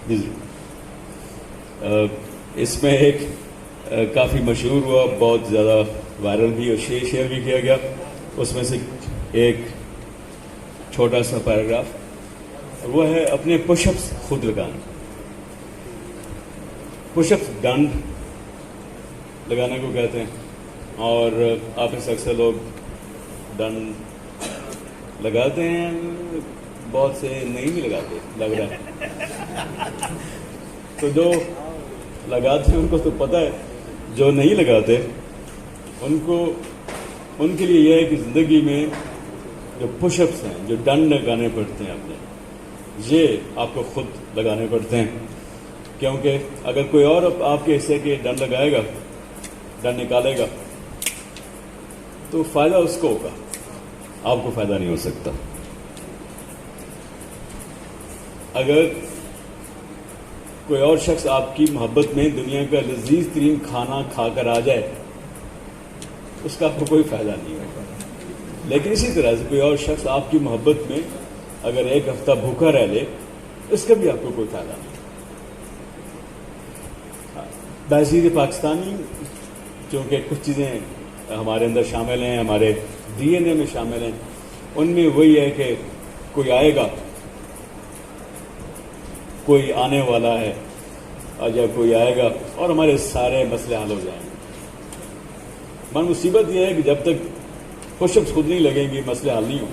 جی جی اس میں ایک کافی مشہور ہوا، بہت زیادہ وائرل بھی اور شیئر بھی کیا گیا. اس میں سے ایک چھوٹا سا پیراگراف، وہ ہے اپنے پش اپس خود لگانا. پش اپس ڈنڈ لگانے کو کہتے ہیں، اور آپ میں سے اکثر لوگ ڈنڈ لگاتے ہیں، بہت سے نہیں بھی لگاتے لگ رہا ہے. تو جو لگاتے ہیں ان کو تو پتہ ہے، جو نہیں لگاتے ان کے لیے یہ ہے کہ زندگی میں جو پش اپس ہیں، جو ڈنڈ لگانے پڑتے ہیں اپنے، یہ آپ کو خود لگانے پڑتے ہیں. کیونکہ اگر کوئی اور آپ کے حصے کے ڈنڈ لگائے گا، ڈنڈ نکالے گا، تو فائدہ اس کو ہوگا، آپ کو فائدہ نہیں ہو سکتا. اگر کوئی اور شخص آپ کی محبت میں دنیا کا لذیذ ترین کھانا کھا کر آ جائے، اس کا آپ کو کوئی فائدہ نہیں ہوگا. لیکن اسی طرح سے کوئی اور شخص آپ کی محبت میں اگر ایک ہفتہ بھوکا رہ لے، اس کا بھی آپ کو کوئی فائدہ نہیں. بحیثیت پاکستانی چونکہ کچھ چیزیں ہمارے اندر شامل ہیں، ہمارے ڈی این اے میں شامل ہیں. ان میں وہی ہے کہ کوئی آئے گا، کوئی آنے والا ہے، اور جب کوئی آئے گا اور ہمارے سارے مسئلے حل ہو جائیں گے. مصیبت یہ ہے کہ جب تک پش اپس خود نہیں لگیں گی، مسئلے حل نہیں ہوں.